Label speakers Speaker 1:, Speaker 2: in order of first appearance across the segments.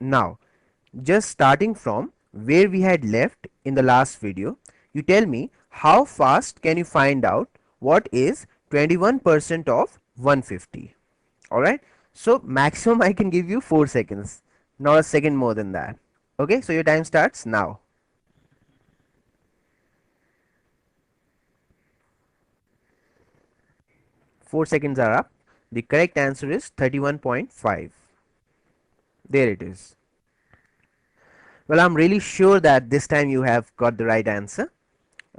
Speaker 1: Now, just starting from where we had left in the last video, you tell me how fast can you find out what is 21% of 150. Alright, so maximum I can give you 4 seconds, not a second more than that. Okay, so your time starts now. 4 seconds are up. The correct answer is 31.5. There it is. Well, I'm really sure that this time you have got the right answer.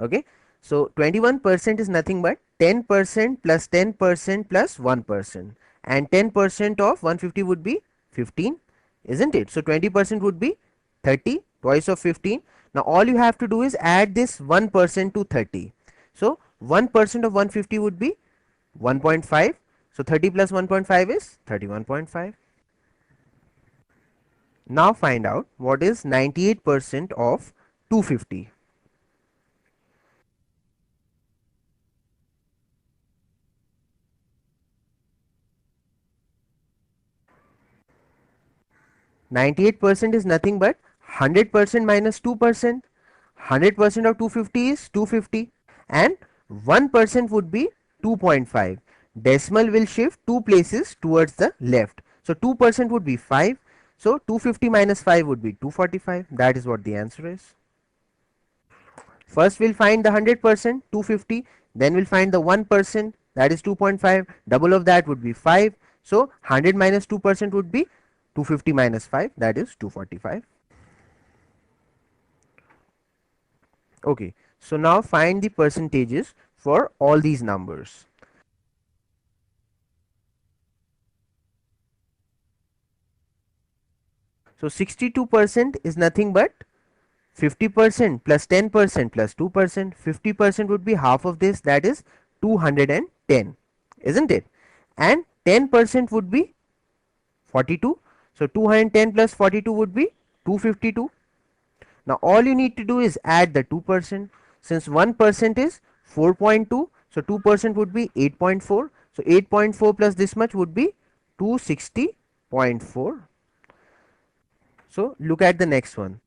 Speaker 1: Okay, so 21% is nothing but 10% plus 10% plus 1%, and 10% of 150 would be 15, isn't it? So 20% would be 30, twice of 15. Now all you have to do is add this 1% to 30. So 1% of 150 would be 1.5. So 30 plus 1.5 is 31.5. Now find out what is 98% of 250. Ninety-eight percent is nothing but 100% minus 2%. 100% of 250 is 250, and 1% would be 2.5. Decimal will shift 2 places towards the left. So 2% would be 5. So 250 minus 5 would be 245. That is what the answer is. First we'll find the 100%, 250, then we'll find the 1%, that is 2.5, double of that would be 5. So 100 minus 2% would be 250 minus 5, that is 245. Okay, so now find the percentages for all these numbers. So 62% is nothing but 50% plus 10% plus 2%. 50% would be half of this, that is 210, isn't it? And 10% would be 42. So 210 plus 42 would be 252. Now all you need to do is add the 2%. Since 1% is 4.2, so 2% would be 8.4. So 8.4 plus this much would be 260.4. So look at the next one.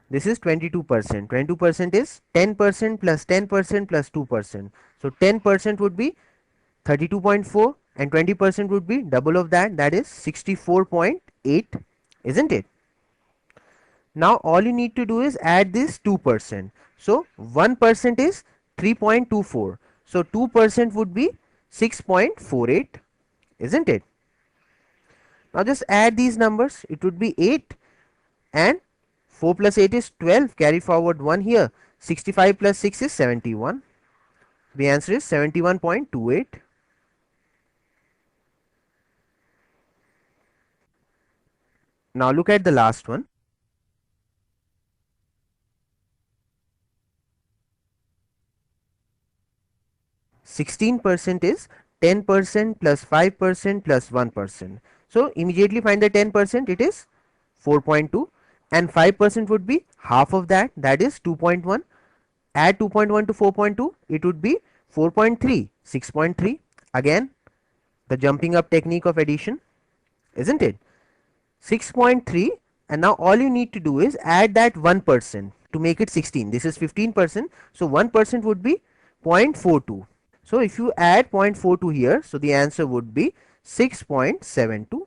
Speaker 1: This is 22%. 22% is 10% plus 10% plus 2%. So 10% would be 32.4, and 20% would be double of that, that is 64.8, isn't it? Now all you need to do is add this 2%. So 1% is 3.24. So 2% would be 6.48, isn't it? Now just add these numbers. It would be 8, and 4 plus 8 is 12. Carry forward 1 here. 65 plus 6 is 71. The answer is 71.28. Now look at the last one. 16% is 10% plus 5% plus 1%. So immediately find the 10%, it is 4.2, and 5% would be half of that, that is 2.1. Add 2.1 to 4.2, it would be 4.3, 6.3. Again, the jumping up technique of addition, isn't it? 6.3, and now all you need to do is add that 1% to make it 16. This is 15%, so 1% would be 0.42. So if you add 0.42 here, so the answer would be 6.72.